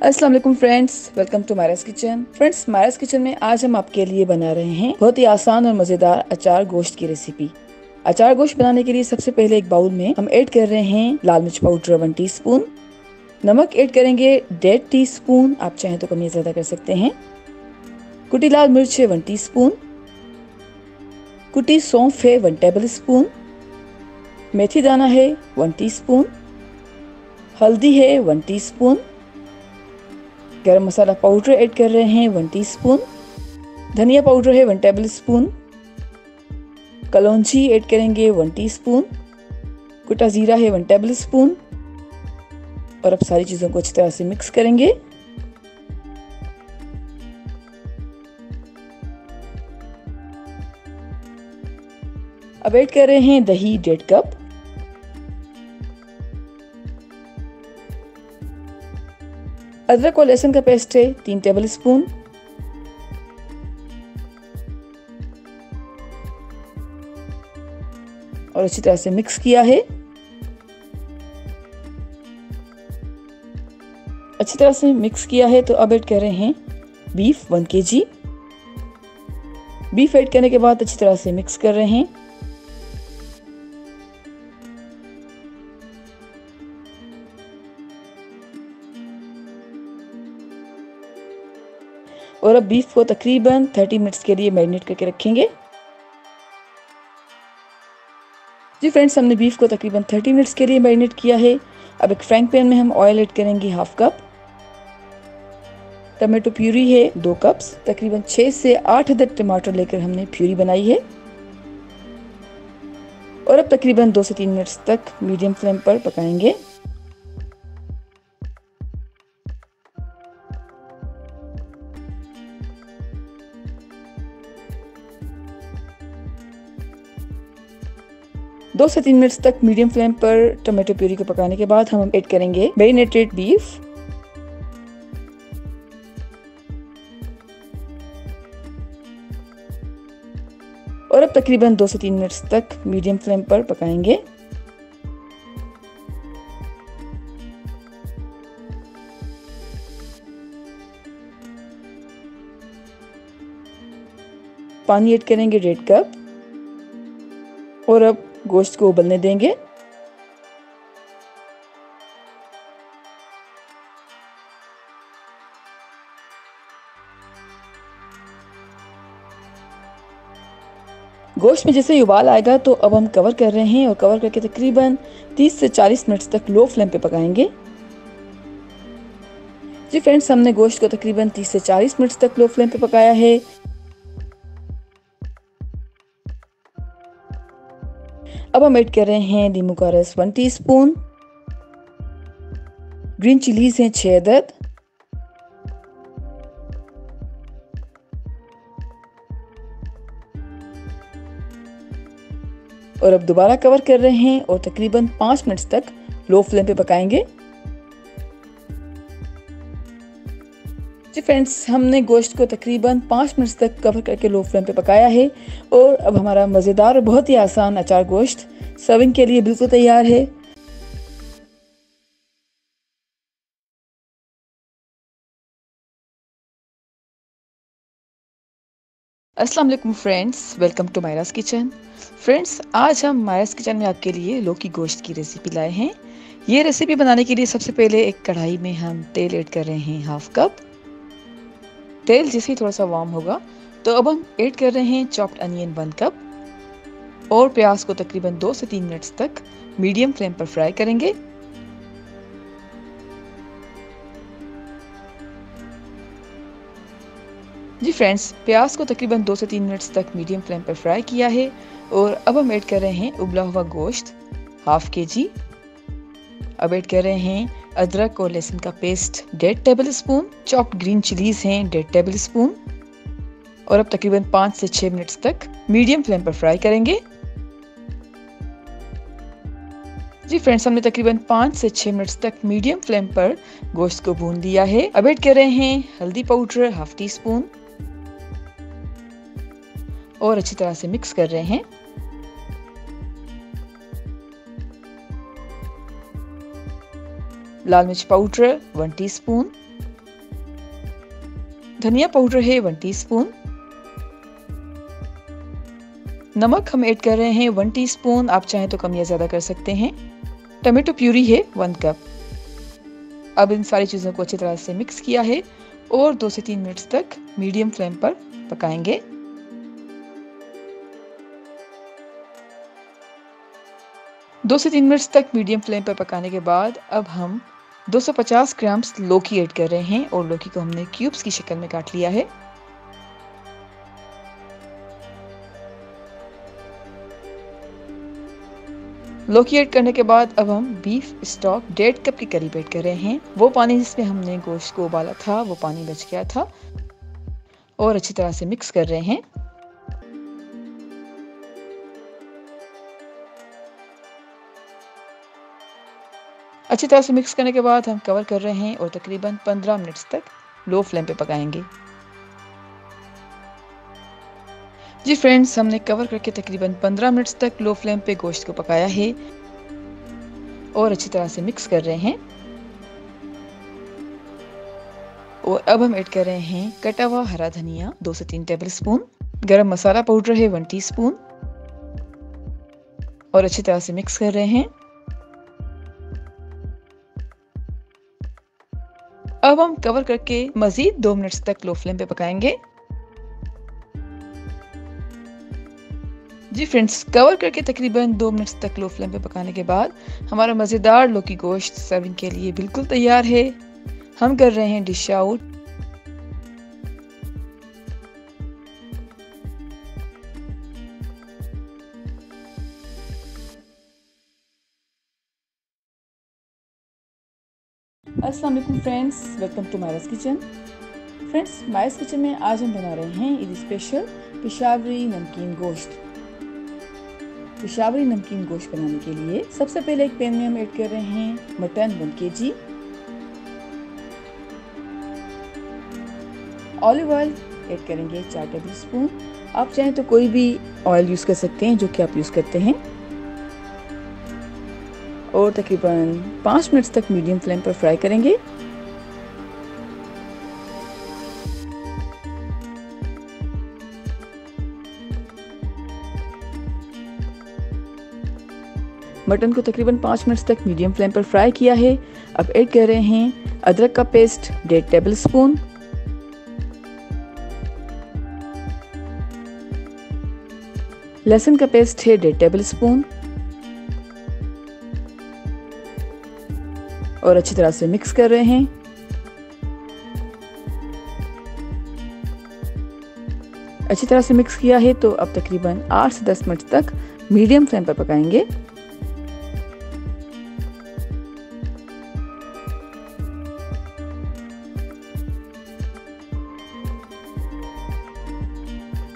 अस्सलाम वालेकुम friends, welcome to Maira's kitchen. Friends, Maira's kitchen में आज हम आपके लिए बना रहे हैं बहुत ही आसान और मजेदार अचार गोश्त की रेसिपी। अचार गोश्त बनाने के लिए सबसे पहले एक बाउल में हम ऐड कर रहे हैं लाल मिर्च पाउडर 1 टीस्पून, नमक ऐड करेंगे 1.5 टीस्पून, आप चाहें तो कम या ज्यादा कर सकते हैं। कुटी लाल मिर्च है 1 टीस्पून, कुटी सौंफ है 1 टेबल स्पून, मेथी दाना है 1 टीस्पून, हल्दी है 1 टीस्पून, गरम मसाला पाउडर ऐड कर रहे हैं 1 टीस्पून, धनिया पाउडर है 1 टेबल स्पून, कलौंजी ऐड करेंगे 1 टीस्पून, कुटा जीरा है 1 टेबल स्पून। और अब सारी चीजों को अच्छी तरह से मिक्स करेंगे। अब ऐड कर रहे हैं दही 1.5 कप, अदरक और लहसुन का पेस्ट है 3 टेबल स्पून, और अच्छी तरह से मिक्स किया है। अच्छी तरह से मिक्स किया है तो अब ऐड कर रहे हैं बीफ 1 kg। बीफ ऐड करने के बाद अच्छी तरह से मिक्स कर रहे हैं। और अब बीफ को तकरीबन 30 मिनट्स के लिए मैरिनेट करके रखेंगे। जी फ्रेंड्स, हमने बीफ को तकरीबन 30 मिनट्स के लिए मैरिनेट किया है। अब एक फ्राइंग पैन में हम ऑयल ऐड करेंगे 1/2 कप, टमाटो प्यूरी है 2 कप्स, तकरीबन 6 से 8 अदद टमाटर लेकर हमने प्यूरी बनाई है। और अब तकरीबन 2 से 3 मिनट्स तक मीडियम फ्लेम पर पकाएंगे। दो से 3 मिनट्स तक मीडियम फ्लेम पर टमाटो प्यूरी को पकाने के बाद हम ऐड करेंगे मैरिनेटेड बीफ। और अब तकरीबन 2 से 3 मिनट्स तक मीडियम फ्लेम पर पकाएंगे। पानी ऐड करेंगे 1.5 कप, और अब गोश्त को उबलने देंगे। गोश्त में जैसे ही उबाल आएगा तो अब हम कवर कर रहे हैं, और कवर करके तकरीबन 30 से 40 मिनट्स तक लो फ्लेम पे पकाएंगे। जी फ्रेंड्स, हमने गोश्त को तकरीबन 30 से 40 मिनट्स तक लो फ्लेम पे पकाया है। अब हम ऐड कर रहे हैं नींबू का रस 1 टीस्पून, ग्रीन चिलीज हैं 6 अदद, और अब दोबारा कवर कर रहे हैं और तकरीबन 5 मिनट्स तक लो फ्लेम पे पकाएंगे। जी फ्रेंड्स, हमने गोश्त को तकरीबन 5 मिनट्स तक कवर करके लो फ्लेम पे पकाया है, और अब हमारा मज़ेदार और बहुत ही आसान अचार गोश्त सर्विंग के लिए बिल्कुल तैयार है। अस्सलाम वालेकुम friends, welcome to Maira's kitchen. Friends, आज हम मायरास किचन में आपके लिए लौकी गोश्त की रेसिपी लाए हैं। ये रेसिपी बनाने के लिए सबसे पहले एक कढ़ाई में हम तेल ऐड कर रहे हैं 1/2 कप। तेल जैसे ही थोड़ा सा वार्म होगा तो अब हम ऐड कर रहे हैं चॉप्ड अनियन 1 कप, और प्याज को तकरीबन 2 से 3 मिनट्स तक मीडियम फ्लेम पर फ्राई करेंगे। जी फ्रेंड्स, प्याज को तकरीबन 2 से 3 मिनट्स तक मीडियम फ्लेम पर फ्राई किया है, और अब हम ऐड कर रहे हैं उबला हुआ गोश्त 1/2 kg। अब ऐड कर रहे हैं अदरक और लहसुन का paste 1.5 table spoon, chopped green chillies हैं 1.5 टेबल स्पून, और अब तकरीबन 5 से 6 मिनट्स तक मीडियम फ्लेम पर फ्राई करेंगे। जी फ्रेंड्स, हमने तकरीबन 5 से 6 मिनट्स तक मीडियम फ्लेम पर गोश्त को भून लिया है। अब ऐड कर रहे हैं हल्दी पाउडर 1/2 टीस्पून, और अच्छी तरह से मिक्स कर रहे हैं। लाल मिर्च पाउडर 1 टीस्पून, धनिया पाउडर है 1 टीस्पून। नमक हम ऐड कर रहे हैं 1 टीस्पून, आप चाहें तो कम या ज़्यादा कर सकते हैं। टमाटो प्यूरी है 1 कप। अब इन सारी चीज़ों को अच्छी तरह से मिक्स किया है और 2 से 3 मिनट तक मीडियम फ्लेम पर पकाएंगे। 2 से 3 मिनट तक मीडियम फ्लेम पर पकाने के बाद अब हम 250 ग्राम लौकी ऐड कर रहे हैं और लौकी को हमने क्यूब्स की शक्ल में काट लिया है। लौकी ऐड करने के बाद अब हम बीफ स्टॉक 1.5 कप की करीब ऐड कर रहे हैं। वो पानी जिसमें हमने गोश्त को उबाला था वो पानी बच गया था और अच्छी तरह से मिक्स कर रहे हैं। अच्छी तरह से मिक्स करने के बाद हम कवर कर रहे हैं और तकरीबन 15 मिनट तक लो फ्लेम पे पकाएंगे। जी फ्रेंड्स, हमने कवर करके तकरीबन 15 मिनट तक लो फ्लेम पे गोश्त को पकाया है और अच्छी तरह से मिक्स कर रहे हैं। और अब हम ऐड कर रहे हैं कटा हुआ हरा धनिया 2 से 3 टेबलस्पून, गरम मसाला पाउडर है 1 टीस्पून और अच्छी तरह से मिक्स कर रहे हैं। अब हम कवर करके मजीद 2 मिनट तक लो फ्लेम पे पकाएंगे। जी फ्रेंड्स, कवर करके तकरीबन 2 मिनट तक लो फ्लेम पे पकाने के बाद हमारा मज़ेदार लौकी गोश्त सर्विंग के लिए बिल्कुल तैयार है। हम कर रहे हैं डिश आउट। अस्सलाम वालेकुम friends, welcome to Maira's kitchen. Friends, Maira's kitchen में आज हम बना रहे हैं ईद स्पेशल पेशावरी नमकीन गोश्त। पेशावरी नमकीन गोश्त बनाने के लिए सबसे पहले एक पैन में हम ऐड कर रहे हैं mutton 1 kg, olive oil add करेंगे 4 टेबलस्पून। आप चाहें तो कोई भी ऑयल यूज़ कर सकते हैं जो कि आप यूज़ करते हैं और तकरीबन 5 मिनट तक मीडियम फ्लेम पर फ्राई करेंगे। मटन को तकरीबन 5 मिनट तक मीडियम फ्लेम पर फ्राई किया है। अब ऐड कर रहे हैं अदरक का पेस्ट 1.5 टेबलस्पून, लहसुन का पेस्ट है 1.5 टेबलस्पून और अच्छी तरह से मिक्स कर रहे हैं। अच्छी तरह से मिक्स किया है तो अब तकरीबन 8 से 10 मिनट तक मीडियम फ्लेम पर पकाएंगे।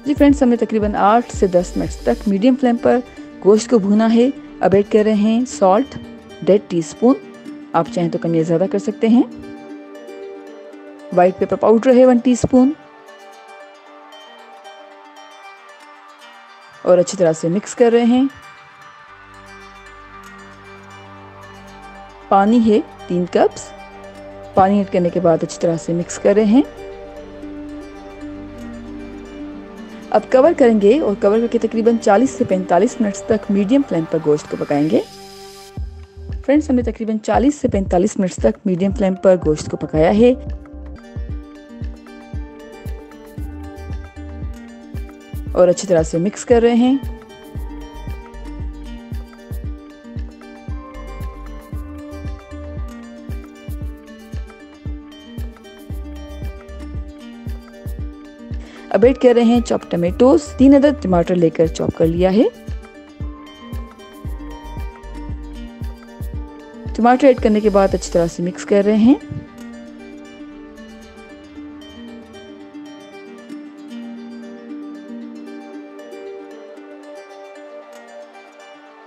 जी फ्रेंड्स, हमने तकरीबन 8 से 10 मिनट तक मीडियम फ्लेम पर गोश्त को भूना है। अब ऐड कर रहे हैं सॉल्ट 1.5 टीस्पून, आप चाहें तो कम या ज़्यादा कर सकते हैं। व्हाइट पेपर पाउडर है 1 टीस्पून और अच्छी तरह से मिक्स कर रहे हैं। पानी है 3 कप्स, पानी ऐड करने के बाद अच्छी तरह से मिक्स कर रहे हैं। अब कवर करेंगे और कवर करके तकरीबन 40 से 45 मिनट तक मीडियम फ्लेम पर गोश्त को पकाएंगे। फ्रेंड्स, हमने तकरीबन 40 से 45 मिनट तक मीडियम फ्लेम पर गोश्त को पकाया है। और अच्छी तरह से मिक्स कर रहे हैं। अब ऐड कर रहे हैं चॉप टमेटोज, 3 अदद टमाटर लेकर चॉप कर लिया है। टमाटर ऐड करने के बाद अच्छी तरह से मिक्स कर रहे हैं।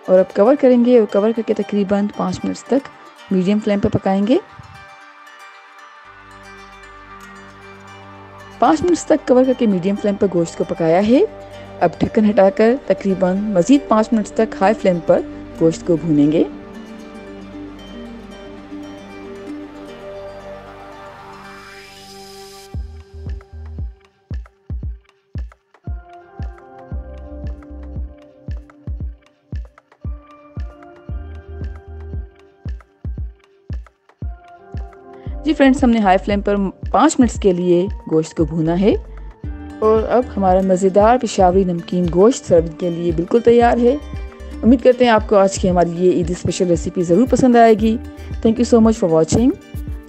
और अब कवर करेंगे और कवर करके तकरीबन 5 मिनट तक मीडियम फ्लेम पर पकाएंगे। 5 मिनट तक कवर करके मीडियम फ्लेम पर गोश्त को पकाया है। अब ढक्कन हटाकर तकरीबन मजीद 5 मिनट तक हाई फ्लेम पर गोश्त को भूनेंगे। जी फ्रेंड्स, हमने हाई फ्लेम पर 5 मिनट्स के लिए गोश्त को भूना है और अब हमारा मज़ेदार पेशावरी नमकीन गोश्त सर्व के लिए बिल्कुल तैयार है। उम्मीद करते हैं आपको आज की हमारी ये ईद स्पेशल रेसिपी ज़रूर पसंद आएगी। Thank you so much for watching.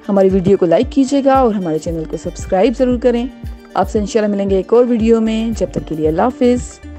हमारी वीडियो को लाइक कीजिएगा और हमारे चैनल को सब्सक्राइब ज़रूर करें। आपसे इंशाल्लाह मिलेंगे एक और वीडियो में। जब तक के लिए अल्लाह हाफिज़।